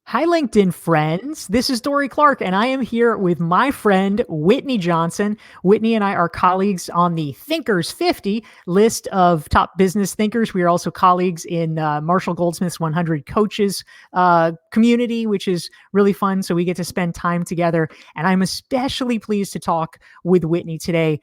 Hi, LinkedIn friends. This is Dorie Clark, and I am here with my friend Whitney Johnson. Whitney and I are colleagues on the Thinkers 50 list of top business thinkers. We are also colleagues in Marshall Goldsmith's 100 Coaches community, which is really fun. So we get to spend time together. And I'm especially pleased to talk with Whitney today.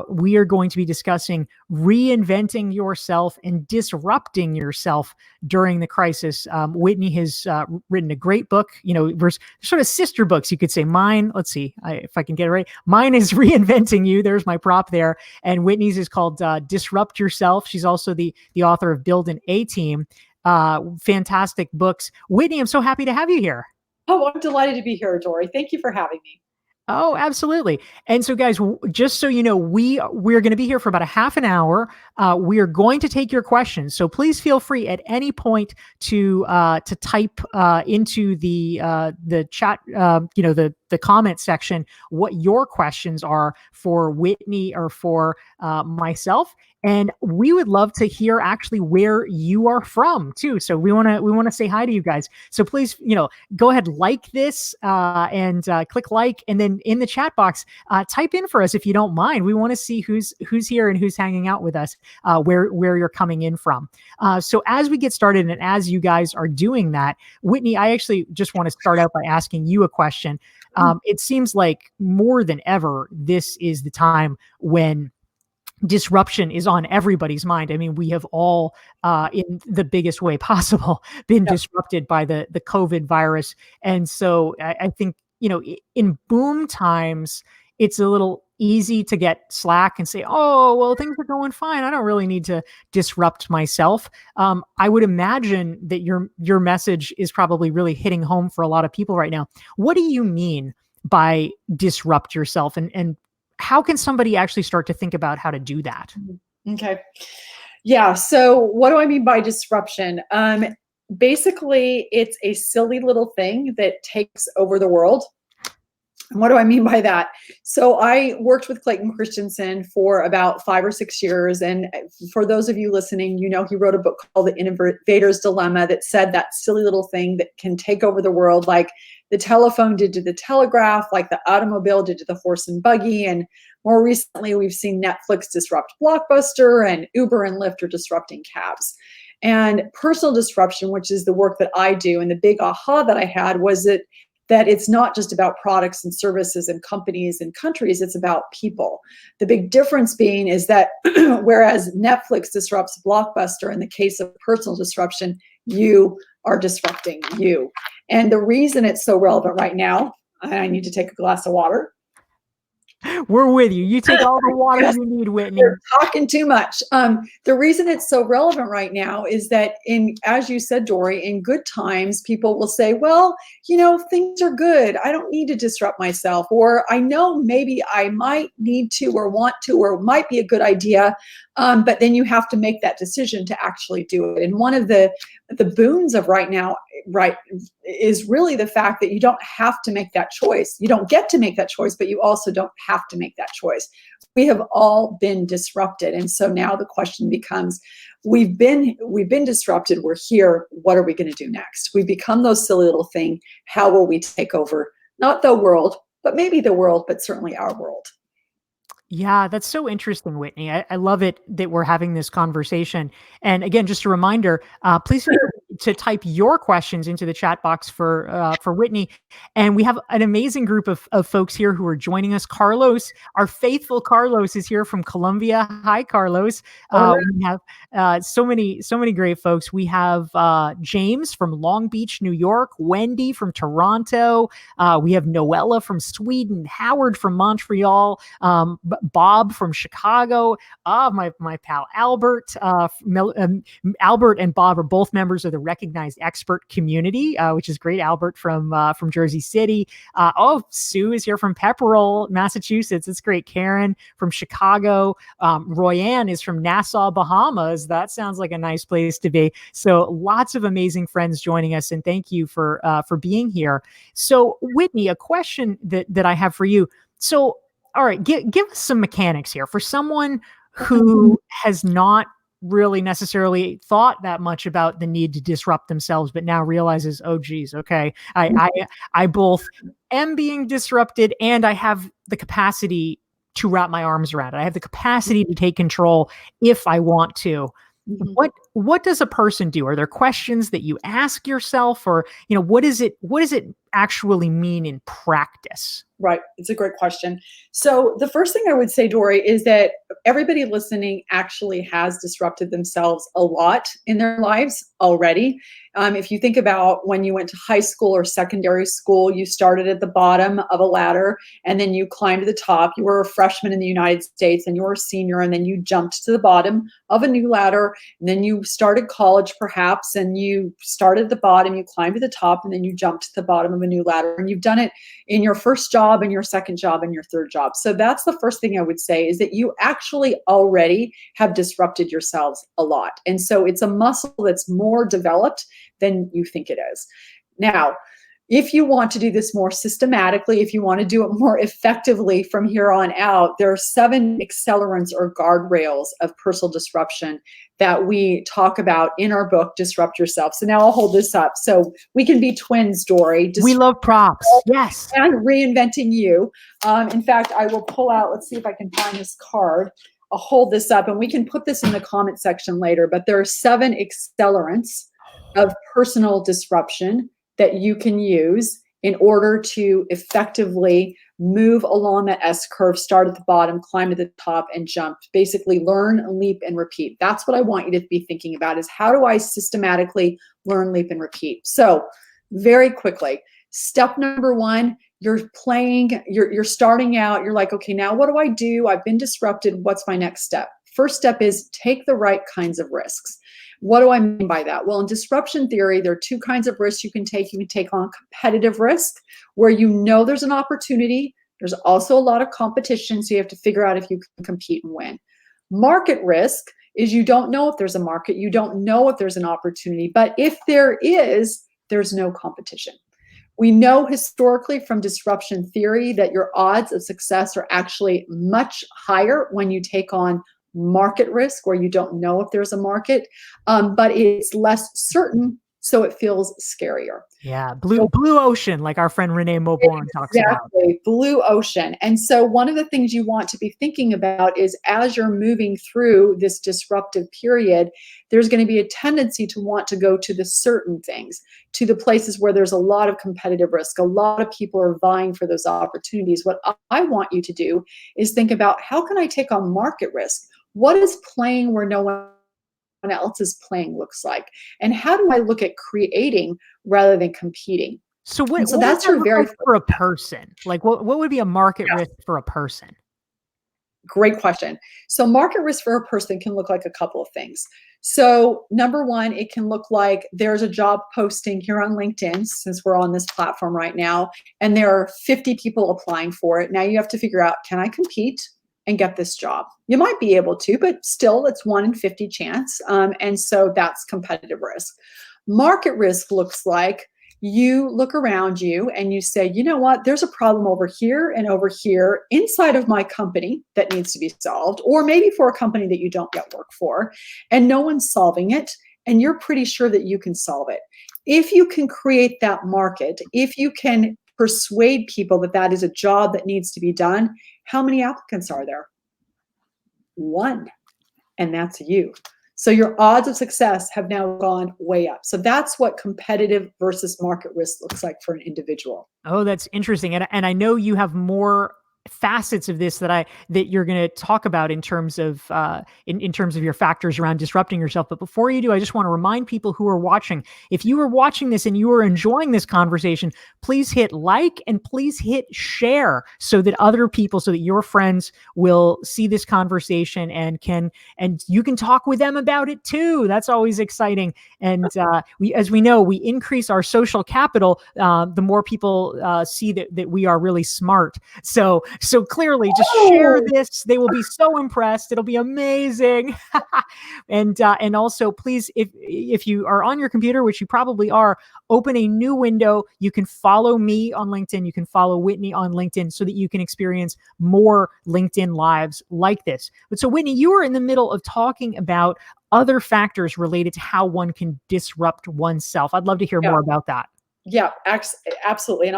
We are going to be discussing reinventing yourself and disrupting yourself during the crisis. Whitney has written a great book. There's sort of sister books, you could say. Mine, let's see if I can get it right. Mine is Reinventing You. There's my prop there. And Whitney's is called Disrupt Yourself. She's also the author of Build an A-Team. Fantastic books. Whitney, I'm so happy to have you here. Oh, I'm delighted to be here, Dorie. Thank you for having me. Oh, absolutely. And so, guys, just so you know, we're going to be here for about a half an hour. We are going to take your questions, so please feel free at any point to type into the chat, the comment section, what your questions are for Whitney or for myself. And we would love to hear actually where you are from too. So we want to say hi to you guys. So please, go ahead, like this and click like, and then in the chat box, type in for us if you don't mind. We want to see who's here and who's hanging out with us, where you're coming in from. So as we get started and as you guys are doing that, Whitney, I actually just want to start out by asking you a question. It seems like more than ever, this is the time when disruption is on everybody's mind. I mean, we have all, in the biggest way possible, been disrupted by the COVID virus. And so I think, in boom times, it's a little easy to get slack and say, oh, well, things are going fine. I don't really need to disrupt myself. I would imagine that your message is probably really hitting home for a lot of people right now. What do you mean by disrupt yourself? And how can somebody actually start to think about how to do that? Okay. Yeah. So what do I mean by disruption? Basically, it's a silly little thing that takes over the world. And what do I mean by that? So I worked with Clayton Christensen for about 5 or 6 years. And for those of you listening, he wrote a book called The Innovator's Dilemma that said that silly little thing that can take over the world, like the telephone did to the telegraph, like the automobile did to the horse and buggy. And more recently, we've seen Netflix disrupt Blockbuster, and Uber and Lyft are disrupting cabs. And personal disruption, which is the work that I do, and the big aha that I had was that it's not just about products and services and companies and countries, it's about people. The big difference being is that whereas Netflix disrupts Blockbuster, in the case of personal disruption, you are disrupting you. And the reason it's so relevant right now, I need to take a glass of water. We're with you. You take all the water you need, Whitney. You're talking too much. The reason it's so relevant right now is that as you said, Dorie, in good times, people will say, well, things are good. I don't need to disrupt myself. Or I know maybe I might need to or want to, or it might be a good idea. But then you have to make that decision to actually do it. And one of the boons of right now, is really the fact that you don't have to make that choice. You don't get to make that choice, but you also don't have to make that choice. We have all been disrupted. And so now the question becomes, we've been disrupted. We're here. What are we going to do next? We've become those silly little thing. How will we take over? Not the world, but maybe the world, but certainly our world. Yeah, that's so interesting, Whitney. I love it that we're having this conversation. And again, just a reminder, please feel free to type your questions into the chat box for Whitney. And we have an amazing group of folks here who are joining us. Carlos, our faithful Carlos, is here from Colombia. Hi, Carlos. We have so many great folks. We have James from Long Beach, New York, Wendy from Toronto. We have Noella from Sweden, Howard from Montreal, Bob from Chicago, my pal Albert. Albert and Bob are both members of the Recognized Expert community, which is great. Albert from Jersey City. Sue is here from Pepperell, Massachusetts. It's great. Karen from Chicago. Royanne is from Nassau, Bahamas. That sounds like a nice place to be. So lots of amazing friends joining us, and thank you for being here. So Whitney, a question that I have for you. So all right, give us some mechanics here for someone who has not really necessarily thought that much about the need to disrupt themselves, but now realizes, oh geez, okay, I both am being disrupted and I have the capacity to wrap my arms around it. I have the capacity to take control if I want to. Mhm. What does a person do? Are there questions that you ask yourself, or what does it actually mean in practice? Right. It's a great question. So the first thing I would say, Dorie, is that everybody listening actually has disrupted themselves a lot in their lives already. If you think about when you went to high school or secondary school, you started at the bottom of a ladder and then you climbed to the top. You were a freshman in the United States and you were a senior, and then you jumped to the bottom of a new ladder. And then you started college perhaps, and you started at the bottom, you climbed to the top, and then you jumped to the bottom of a new ladder. And you've done it in your first job and your second job and your third job. So that's the first thing I would say, is that you actually already have disrupted yourselves a lot. And so it's a muscle that's more developed than you think it is. Now, if you want to do this more systematically, if you want to do it more effectively from here on out, there are 7 accelerants or guardrails of personal disruption that we talk about in our book, Disrupt Yourself. So now I'll hold this up. So we can be twins, Dorie. We love props. Yes. And reinventing you. In fact, I will pull out, let's see if I can find this card. I'll hold this up and we can put this in the comment section later, but there are 7 accelerants of personal disruption that you can use in order to effectively move along that S curve, start at the bottom, climb to the top, and jump. Basically, learn, leap, and repeat. That's what I want you to be thinking about, is how do I systematically learn, leap, and repeat? So very quickly, step number 1, you're starting out, you're like, okay, now what do I do? I've been disrupted. What's my next step? First step is take the right kinds of risks. What do I mean by that? Well, in disruption theory, there are 2 kinds of risks you can take. You can take on competitive risk, where you know there's an opportunity. There's also a lot of competition, so you have to figure out if you can compete and win. Market risk is you don't know if there's a market. You don't know if there's an opportunity. But if there is, there's no competition. We know historically from disruption theory that your odds of success are actually much higher when you take on market risk, where you don't know if there's a market, but it's less certain, so it feels scarier. Yeah, blue ocean, like our friend Renee Moborn talks about. Exactly, blue ocean. And so one of the things you want to be thinking about is, as you're moving through this disruptive period, there's going to be a tendency to want to go to the certain things, to the places where there's a lot of competitive risk. A lot of people are vying for those opportunities. What I want you to do is think about, how can I take on market risk? What is playing where no one else's playing looks like? And how do I look at creating rather than competing? So what that's your very for a person. Like what would be a market risk for a person? Great question. So market risk for a person can look like a couple of things. So number 1, it can look like there's a job posting here on LinkedIn, since we're on this platform right now, and there are 50 people applying for it. Now you have to figure out, can I compete and get this job? You might be able to, but still it's 1 in 50 chance. And so that's competitive risk. Market risk looks like you look around you and you say, you know what, there's a problem over here and over here inside of my company that needs to be solved, or maybe for a company that you don't yet work for, and no one's solving it, and you're pretty sure that you can solve it. If you can create that market, if you can persuade people that that is a job that needs to be done, how many applicants are there? 1, and that's you. So your odds of success have now gone way up. So that's what competitive versus market risk looks like for an individual. Oh, that's interesting. And I know you have more facets of this that you're going to talk about in terms of in terms of your factors around disrupting yourself. But before you do, I just want to remind people who are watching, if you are watching this and you are enjoying this conversation, please hit like and please hit share so that other people, so that your friends will see this conversation and you can talk with them about it too. That's always exciting. And as we know, we increase our social capital the more people see that we are really smart. So So clearly, just share Oh, this. They will be so impressed. It'll be amazing. And also, please, if you are on your computer, which you probably are, open a new window. You can follow me on LinkedIn. You can follow Whitney on LinkedIn so that you can experience more LinkedIn lives like this. But so, Whitney, you were in the middle of talking about other factors related to how one can disrupt oneself. I'd love to hear yeah, more about that. yeah, absolutely. And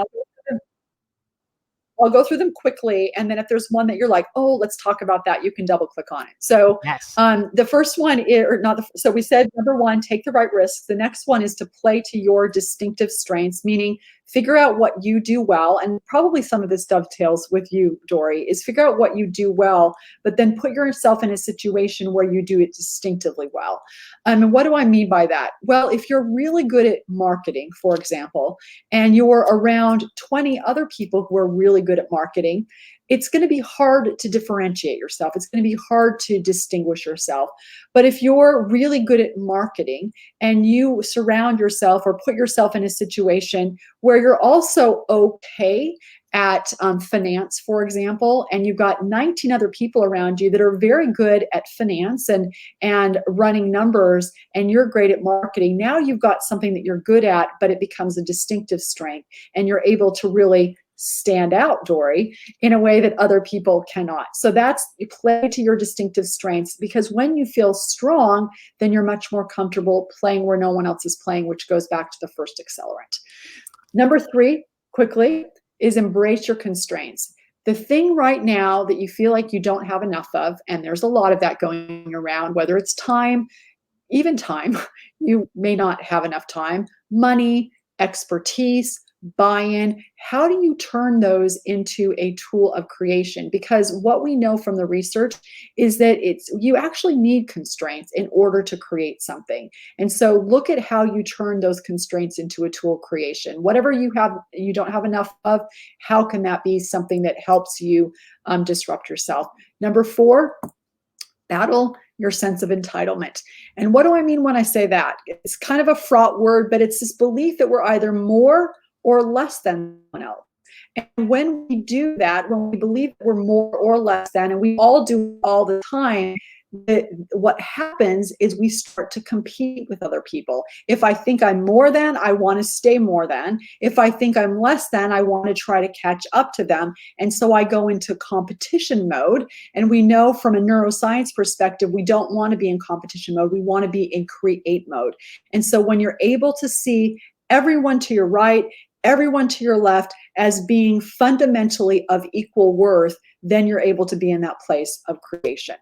I'll go through them quickly, and then if there's one that you're like, "Oh, let's talk about that," you can double click on it. So, Yes. the first one is, or not the, so we said number one, take the right risks. The next one is to play to your distinctive strengths, meaning figure out what you do well, and probably some of this dovetails with you, Dorie, is figure out what you do well, but then put yourself in a situation where you do it distinctively well. And what do I mean by that? Well, if you're really good at marketing, for example, and you're around 20 other people who are really good at marketing, it's going to be hard to differentiate yourself. It's going to be hard to distinguish yourself. But if you're really good at marketing and you surround yourself or put yourself in a situation where you're also okay at finance, for example, and you've got 19 other people around you that are very good at finance and running numbers, and you're great at marketing, now you've got something that you're good at, but it becomes a distinctive strength, and you're able to really stand out, Dorie, in a way that other people cannot. So that's, you play to your distinctive strengths, because when you feel strong, then you're much more comfortable playing where no one else is playing, which goes back to the first accelerant. Number three, quickly, is embrace your constraints. The thing right now that you feel like you don't have enough of, and there's a lot of that going around, whether it's time, even time, you may not have enough time, money, expertise, buy-in. How do you turn those into a tool of creation? Because what we know from the research is that you actually need constraints in order to create something. And so look at how you turn those constraints into a tool creation. Whatever you don't have enough of, how can that be something that helps you disrupt yourself? Number four, battle your sense of entitlement. And what do I mean when I say that? It's kind of a fraught word, but it's this belief that we're either more or less than someone else. And when we do that, when we believe that we're more or less than, and we all do all the time, what happens is we start to compete with other people. If I think I'm more than, I want to stay more than. If I think I'm less than, I want to try to catch up to them. And so I go into competition mode. And we know from a neuroscience perspective, we don't want to be in competition mode. We want to be in create mode. And so when you're able to see everyone to your right, everyone to your left as being fundamentally of equal worth, then you're able to be in that place of creation.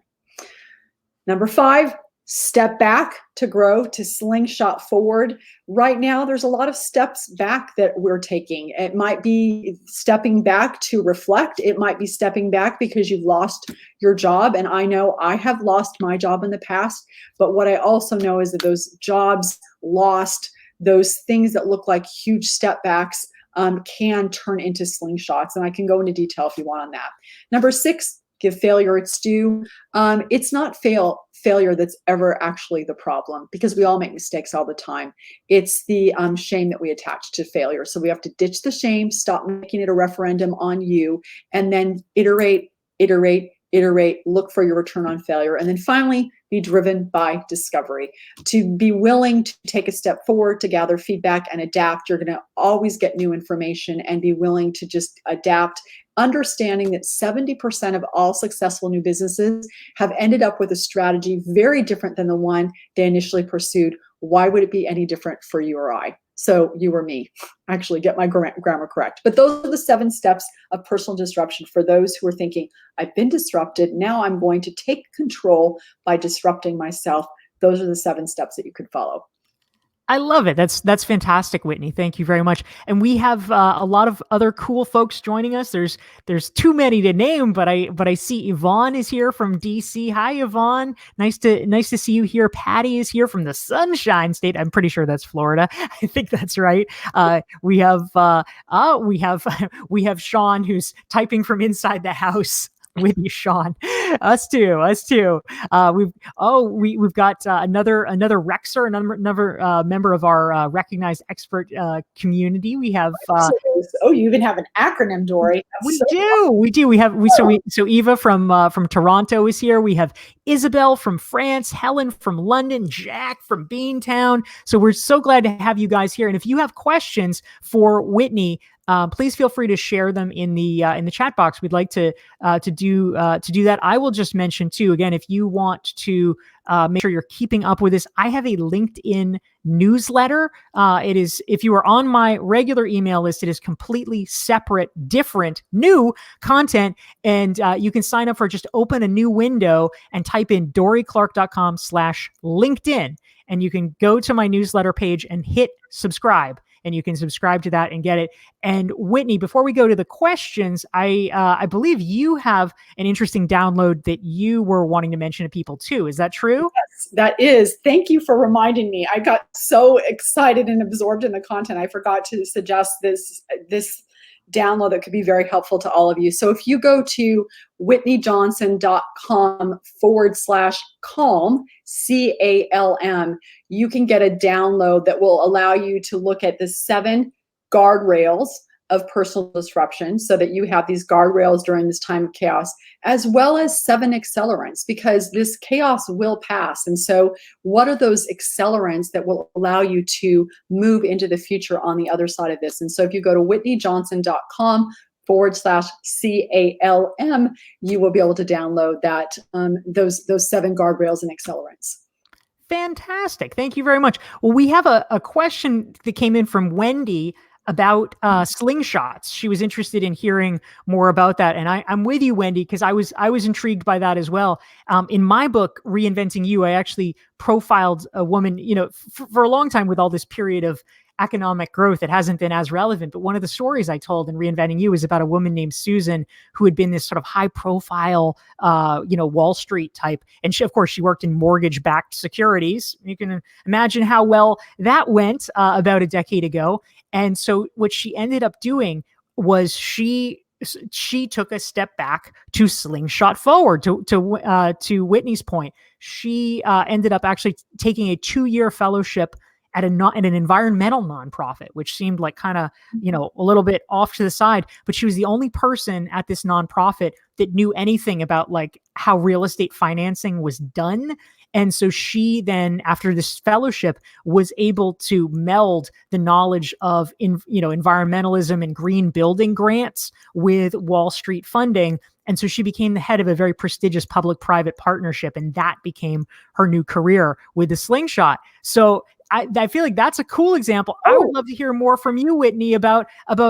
Number five, step back to grow, to slingshot forward. Right now, there's a lot of steps back that we're taking. It might be stepping back to reflect. It might be stepping back because you've lost your job. And I know I have lost my job in the past. But what I also know is that those jobs lost, those things that look like huge step backs, can turn into slingshots. And I can go into detail if you want on that. Number six, give failure its due. It's not failure that's ever actually the problem, because we all make mistakes all the time. It's the shame that we attach to failure. So we have to ditch the shame, stop making it a referendum on you, and then iterate, look for your return on failure. And then finally, be driven by discovery. To be willing to take a step forward, to gather feedback and adapt. You're going to always get new information, and be willing to just adapt, understanding that 70% of all successful new businesses have ended up with a strategy very different than the one they initially pursued. Why would it be any different for you or I? So you or me, actually get my grammar correct. But those are the 7 steps of personal disruption for those who are thinking, I've been disrupted, now I'm going to take control by disrupting myself. Those are the 7 steps that you could follow. I love it. That's fantastic, Whitney. Thank you very much. And we have a lot of other cool folks joining us. There's too many to name, but I see Yvonne is here from DC. Hi, Yvonne. Nice to see you here. Patty is here from the Sunshine State. I'm pretty sure that's Florida. I think that's right. We have we have Sean, who's typing from inside the house. With you, Sean. Us too. Us too. We've got another Rexer, another member of our recognized expert community. We have Oh, you even have an acronym, Dorie. That's we so do. We do. We have so Eva from Toronto is here. We have Isabel from France, Helen from London, Jack from Beantown. So we're so glad to have you guys here. And if you have questions for Whitney, please feel free to share them in the chat box. We'd like to do that. I will just mention too, again, if you want to make sure you're keeping up with this, I have a LinkedIn newsletter. It is, if you are on my regular email list, it is completely separate, different, new content. And you can sign up for just open a new window and type in dorieclark.com/LinkedIn. And you can go to my newsletter page and hit subscribe. And you can subscribe to that and get it. And Whitney, before we go to the questions, I believe you have an interesting download that you were wanting to mention to people too. Is that true? Yes, that is. Thank you for reminding me. I got so excited and absorbed in the content. I forgot to suggest this download that could be very helpful to all of you. So if you go to whitneyjohnson.com/calm, CALM, you can get a download that will allow you to look at the 7 guardrails of personal disruption, so that you have these guardrails during this time of chaos, as well as 7 accelerants, because this chaos will pass. And so what are those accelerants that will allow you to move into the future on the other side of this? And so if you go to whitneyjohnson.com/CALM, you will be able to download that, those 7 guardrails and accelerants. Fantastic. Thank you very much. Well, we have a question that came in from Wendy about slingshots. She was interested in hearing more about that. And I'm with you, Wendy, because I was intrigued by that as well. In my book, Reinventing You, I actually profiled a woman, for a long time with all this period of economic growth, it hasn't been as relevant. But one of the stories I told in Reinventing You is about a woman named Susan who had been this sort of high profile, Wall Street type. And she, of course, she worked in mortgage backed securities. You can imagine how well that went about a decade ago. And so what she ended up doing was she took a step back to slingshot forward. To Whitney's point, she ended up actually taking a 2-year fellowship at an environmental nonprofit, which seemed like kind of, a little bit off to the side. But she was the only person at this nonprofit that knew anything about like how real estate financing was done. And so she then, after this fellowship, was able to meld the knowledge of environmentalism and green building grants with Wall Street funding. And so she became the head of a very prestigious public-private partnership, and that became her new career with the slingshot. So I feel like that's a cool example. I would love to hear more from you, Whitney, about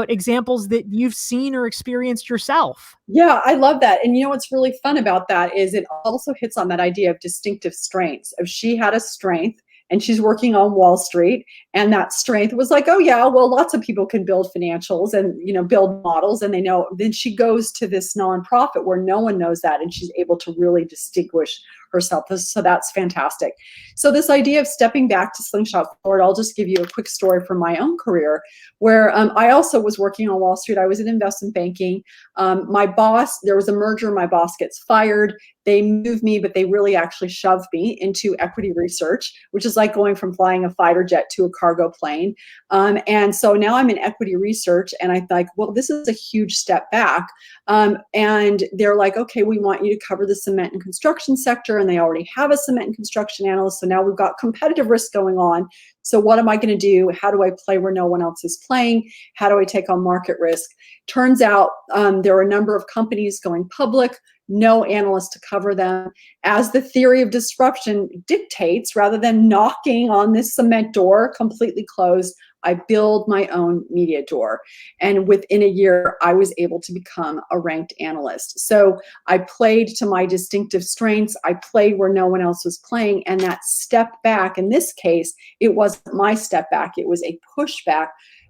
examples that you've seen or experienced yourself. Yeah, I love that. And what's really fun about that is it also hits on that idea of distinctive strengths. If she had a strength and she's working on Wall Street, and that strength was like, oh yeah, well, lots of people can build financials and build models, and they know. Then she goes to this nonprofit where no one knows that, and she's able to really distinguish herself. So that's fantastic. So this idea of stepping back to slingshot forward, I'll just give you a quick story from my own career, where I also was working on Wall Street. I was in investment banking. My boss, there was a merger. My boss gets fired. They moved me, but they really actually shoved me into equity research, which is like going from flying a fighter jet to a cargo plane. And so now I'm in equity research, and I thought, well, this is a huge step back. And they're like, okay, we want you to cover the cement and construction sector. And they already have a cement and construction analyst. So now we've got competitive risk going on. So what am I going to do? How do I play where no one else is playing? How do I take on market risk? Turns out there are a number of companies going public, no analyst to cover them. As the theory of disruption dictates, rather than knocking on this cement door completely closed, I build my own media door. And within a year, I was able to become a ranked analyst. So I played to my distinctive strengths. I played where no one else was playing. And that step back, in this case, it wasn't my step back. It was a pushback.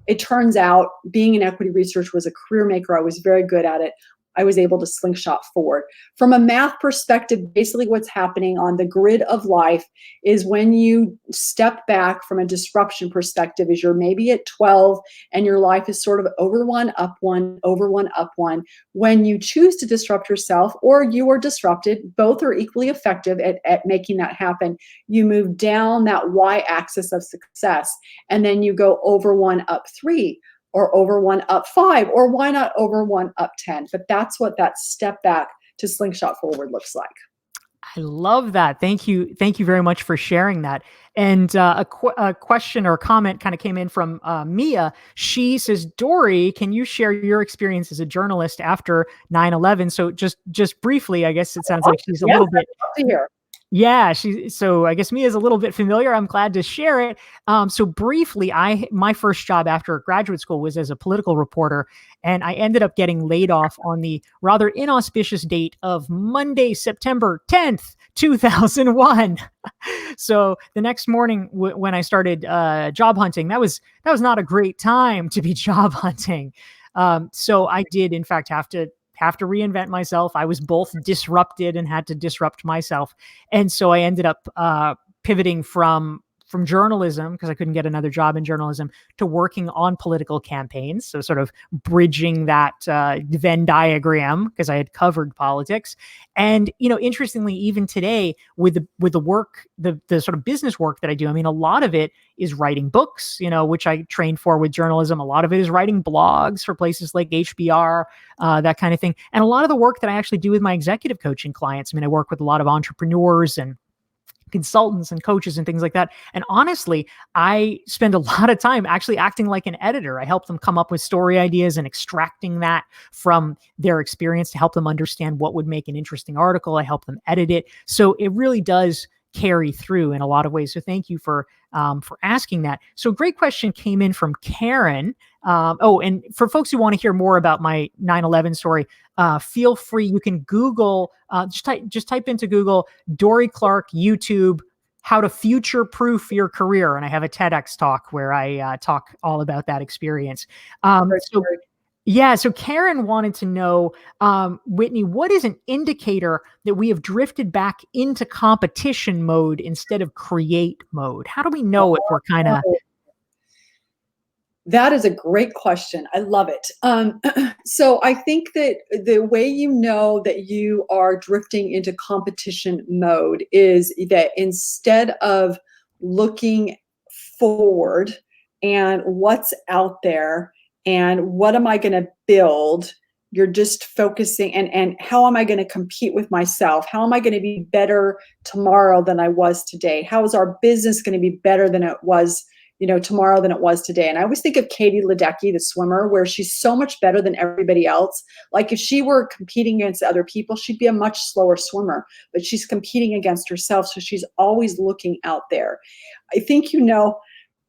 It turns out being in equity research was a career maker. I was very good at it. I was able to slingshot forward. From a math perspective, basically what's happening on the grid of life is when you step back from a disruption perspective, is you're maybe at 12 and your life is sort of over one, up one, over one, up one. When you choose to disrupt yourself or you are disrupted, both are equally effective at making that happen. You move down that y-axis of success, and then you go over one, up three, or over one, up five, or why not over one, up 10? But that's what that step back to slingshot forward looks like. I love that. Thank you. Thank you very much for sharing that. And a question or comment kind of came in from Mia. She says, Dorie, can you share your experience as a journalist after 9/11? So just briefly, I guess it sounds like she's a little bit. To hear. Yeah, so I guess Mia's a little bit familiar. I'm glad to share it. So briefly, my first job after graduate school was as a political reporter, and I ended up getting laid off on the rather inauspicious date of Monday, September 10th, 2001. So the next morning when I started job hunting, that was not a great time to be job hunting. So I did, in fact, have to reinvent myself. I was both disrupted and had to disrupt myself. And so I ended up pivoting from journalism, because I couldn't get another job in journalism, to working on political campaigns. So sort of bridging that Venn diagram, because I had covered politics. And, interestingly, even today with the work, the sort of business work that I do, I mean, a lot of it is writing books, which I trained for with journalism. A lot of it is writing blogs for places like HBR, that kind of thing. And a lot of the work that I actually do with my executive coaching clients, I mean, I work with a lot of entrepreneurs and consultants and coaches and things like that. And honestly, I spend a lot of time actually acting like an editor. I help them come up with story ideas and extracting that from their experience to help them understand what would make an interesting article. I help them edit it. So it really does carry through in a lot of ways. So thank you for asking that. So great question came in from Karen. And for folks who want to hear more about my 9/11 story, feel free. You can Google, just type into Google, Dorie Clark YouTube, how to future-proof your career. And I have a TEDx talk where I talk all about that experience. So Karen wanted to know, Whitney, what is an indicator that we have drifted back into competition mode instead of create mode? How do we know if we're kind of... That is a great question. I love it. So I think that the way you know that you are drifting into competition mode is that instead of looking forward and what's out there and what am I going to build, you're just focusing and how am I going to compete with myself? How am I going to be better tomorrow than I was today? How is our business going to be better than it was tomorrow than it was today? And I always think of Katie Ledecky, the swimmer, where she's so much better than everybody else. Like if she were competing against other people, she'd be a much slower swimmer, but she's competing against herself. So she's always looking out there. I think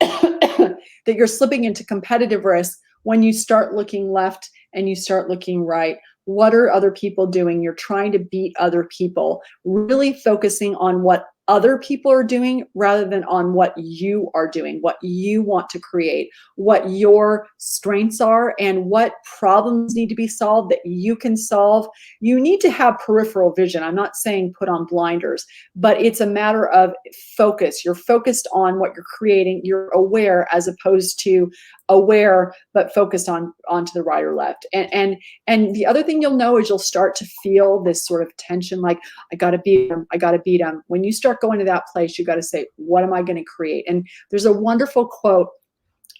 that you're slipping into competitive risk when you start looking left and you start looking right. What are other people doing? You're trying to beat other people, really focusing on what other people are doing rather than on what you are doing, what you want to create, what your strengths are, and what problems need to be solved that you can solve. You need to have peripheral vision. I'm not saying put on blinders, but it's a matter of focus. You're focused on what you're creating. You're aware as opposed to aware, but focused on to the right or left. And the other thing you'll know is you'll start to feel this sort of tension, like I got to beat him. I got to beat him. When you start going to that place, you got to say, what am I going to create? And there's a wonderful quote,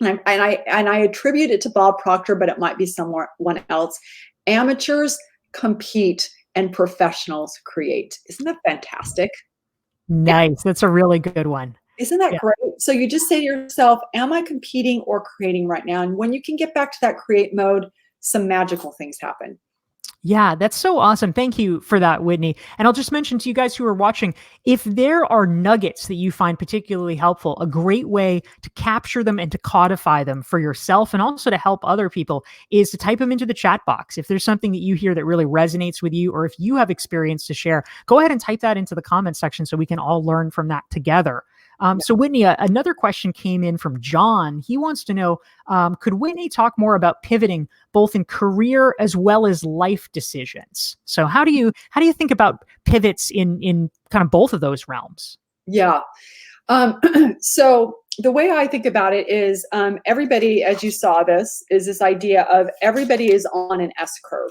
and I attribute it to Bob Proctor, but it might be someone else. Amateurs compete and professionals create. Isn't that fantastic? Nice. That's a really good one. Isn't that great? So you just say to yourself, am I competing or creating right now? And when you can get back to that create mode, some magical things happen. Yeah, that's so awesome. Thank you for that, Whitney. And I'll just mention to you guys who are watching, if there are nuggets that you find particularly helpful, a great way to capture them and to codify them for yourself and also to help other people is to type them into the chat box. If there's something that you hear that really resonates with you, or if you have experience to share, go ahead and type that into the comment section so we can all learn from that together. So Whitney, another question came in from John. He wants to know, could Whitney talk more about pivoting both in career as well as life decisions? So how do you think about pivots in kind of both of those realms? Yeah. So the way I think about it is everybody, as you saw this, is this idea of everybody is on an S curve.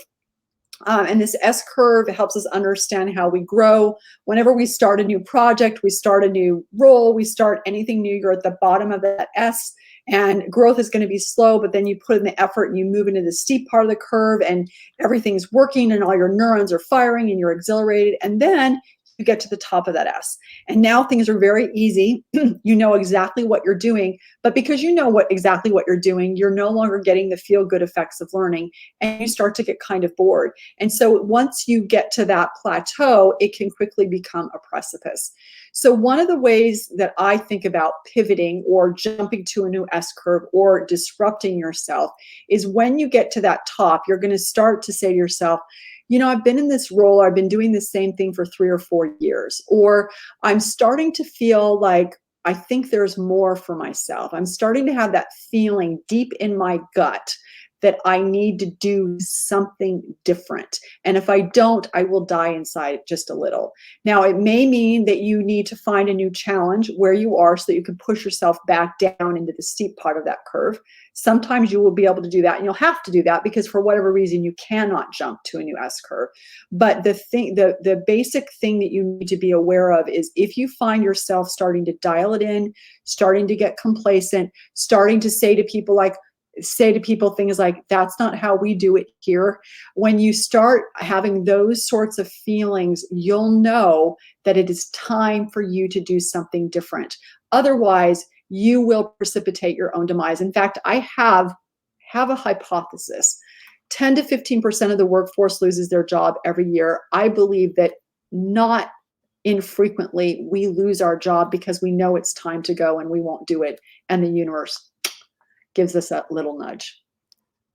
And this S curve helps us understand how we grow. Whenever we start a new project, we start a new role, we start anything new, you're at the bottom of that S, and growth is going to be slow, but then you put in the effort and you move into the steep part of the curve and everything's working and all your neurons are firing and you're exhilarated. And then you get to the top of that S. And now things are very easy. You know exactly what you're doing, but because you know exactly what you're doing, you're no longer getting the feel-good effects of learning and you start to get kind of bored. And so once you get to that plateau, it can quickly become a precipice. So one of the ways that I think about pivoting or jumping to a new S curve or disrupting yourself is when you get to that top, you're going to start to say to yourself, you know, I've been in this role, I've been doing the same thing for 3 or 4 years, or I'm starting to feel like I think there's more for myself. I'm starting to have that feeling deep in my gut that I need to do something different. And if I don't, I will die inside just a little. Now, it may mean that you need to find a new challenge where you are so that you can push yourself back down into the steep part of that curve. Sometimes you will be able to do that and you'll have to do that because for whatever reason, you cannot jump to a new S curve. But the basic thing that you need to be aware of is if you find yourself starting to dial it in, starting to get complacent, starting to say to people things like, that's not how we do it here. When you start having those sorts of feelings, you'll know that it is time for you to do something different. Otherwise, you will precipitate your own demise. In fact, I have a hypothesis. 10 to 15% of the workforce loses their job every year. I believe that not infrequently we lose our job because we know it's time to go and we won't do it. And the universe gives us a little nudge.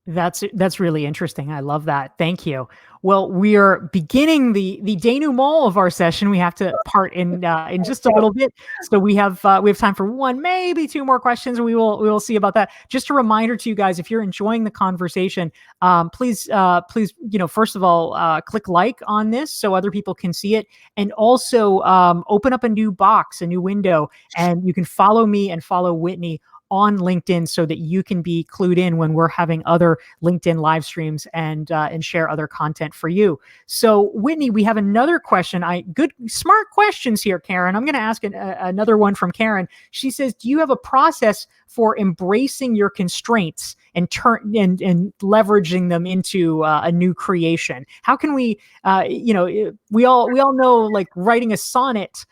That's really interesting. I love that. Thank you. Well, we are beginning the denouement of our session. We have to part in just a little bit, so we have time for one, maybe two more questions, and we will see about that. Just a reminder to you guys, if you're enjoying the conversation, please, first of all, click like on this so other people can see it, and also open up a new box, a new window, and you can follow me and follow Whitney on LinkedIn so that you can be clued in when we're having other LinkedIn live streams and share other content for you. So Whitney, we have another question. Good, smart questions here, Karen. I'm going to ask another one from Karen. She says, do you have a process for embracing your constraints and leveraging them into a new creation? How can we, we all know, like, writing a sonnet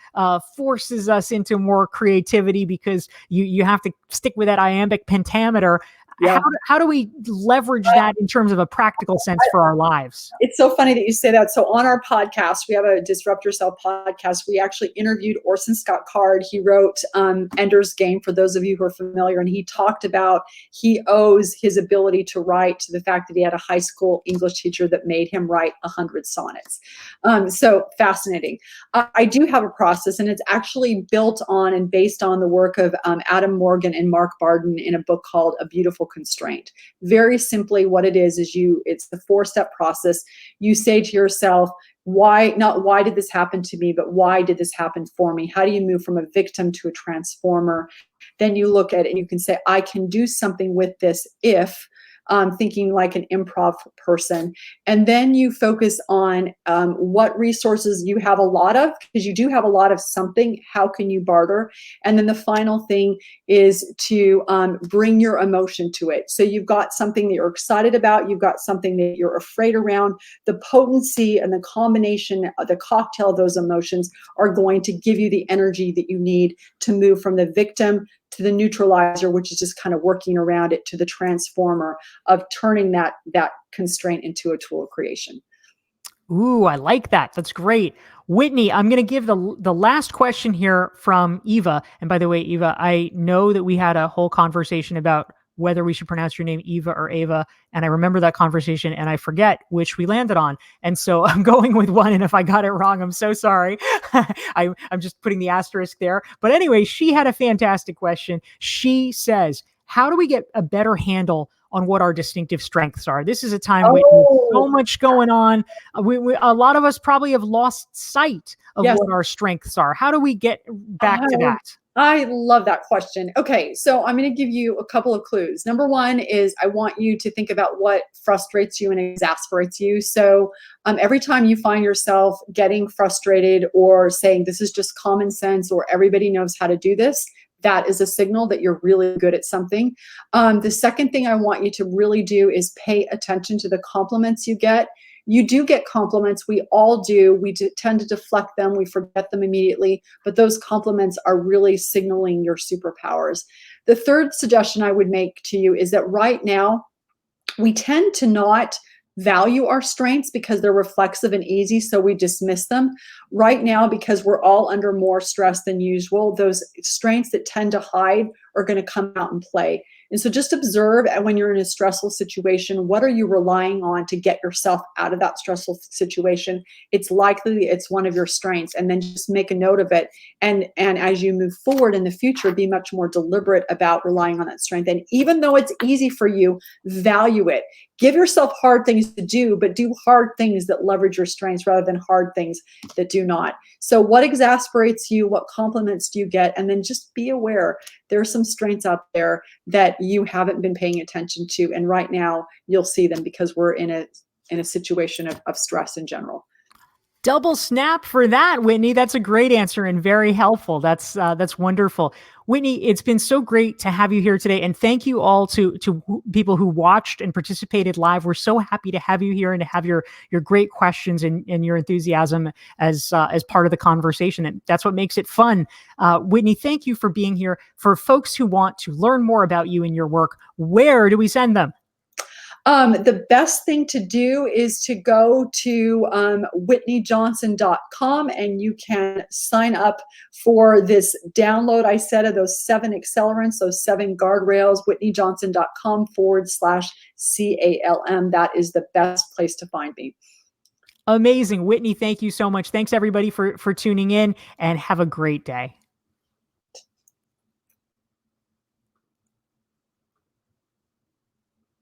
forces us into more creativity because you have to stick with that iambic pentameter. Yeah. How do we leverage that in terms of a practical sense for our lives? It's so funny that you say that. So on our podcast, we have a Disrupt Yourself podcast. We actually interviewed Orson Scott Card. He wrote Ender's Game, for those of you who are familiar. And he talked about he owes his ability to write to the fact that he had a high school English teacher that made him write 100 sonnets. So fascinating. I do have a process, and it's actually built on and based on the work of Adam Morgan and Mark Barden in a book called A Beautiful Constraint. Very simply, what it is it's the 4-step process. You say to yourself, not why did this happen to me, but why did this happen for me? How do you move from a victim to a transformer? Then you look at it and you can say, I can do something with this if, thinking like an improv person. And then you focus on what resources you have a lot of, because you do have a lot of something. How can you barter? And then the final thing is to bring your emotion to it. So you've got something that you're excited about. You've got something that you're afraid around. The potency and the combination, the cocktail of those emotions are going to give you the energy that you need to move from the victim to the neutralizer, which is just kind of working around it, to the transformer of turning that constraint into a tool of creation. Ooh, I like that. That's great. Whitney, I'm going to give the last question here from Eva. And by the way, Eva, I know that we had a whole conversation about whether we should pronounce your name Eva or Ava. And I remember that conversation and I forget which we landed on. And so I'm going with one. And if I got it wrong, I'm so sorry. I'm just putting the asterisk there. But anyway, she had a fantastic question. She says, how do we get a better handle on what our distinctive strengths are? This is a time with so Oh, much going on. A lot of us probably have lost sight of yes. what our strengths are. How do we get back to I that? I love that question. Okay, so I'm going to give you a couple of clues. Number one is I want you to think about what frustrates you and exasperates you. So every time you find yourself getting frustrated or saying this is just common sense or everybody knows how to do this, that is a signal that you're really good at something. The second thing I want you to really do is pay attention to the compliments you get. You do get compliments. We all do. We tend to deflect them. We forget them immediately. But those compliments are really signaling your superpowers. The third suggestion I would make to you is that right now, we tend to not value our strengths because they're reflexive and easy, so we dismiss them. Right now, because we're all under more stress than usual, those strengths that tend to hide are going to come out and play. And so just observe when you're in a stressful situation, what are you relying on to get yourself out of that stressful situation? It's likely it's one of your strengths, and then just make a note of it. And as you move forward in the future, be much more deliberate about relying on that strength. And even though it's easy for you, value it. Give yourself hard things to do, but do hard things that leverage your strengths rather than hard things that do not. So what exasperates you? What compliments do you get? And then just be aware there are some strengths out there that you haven't been paying attention to. And right now you'll see them because we're in a situation of stress in general. Double snap for that, Whitney. That's a great answer and very helpful. That's wonderful. Whitney, it's been so great to have you here today. And thank you all to people who watched and participated live. We're so happy to have you here and to have your great questions and your enthusiasm as part of the conversation. And that's what makes it fun. Whitney, thank you for being here. For folks who want to learn more about you and your work, where do we send them? The best thing to do is to go to whitneyjohnson.com and you can sign up for this download I said of those 7 accelerants, those 7 guardrails, whitneyjohnson.com/CALM. That is the best place to find me. Amazing. Whitney, thank you so much. Thanks everybody for tuning in and have a great day.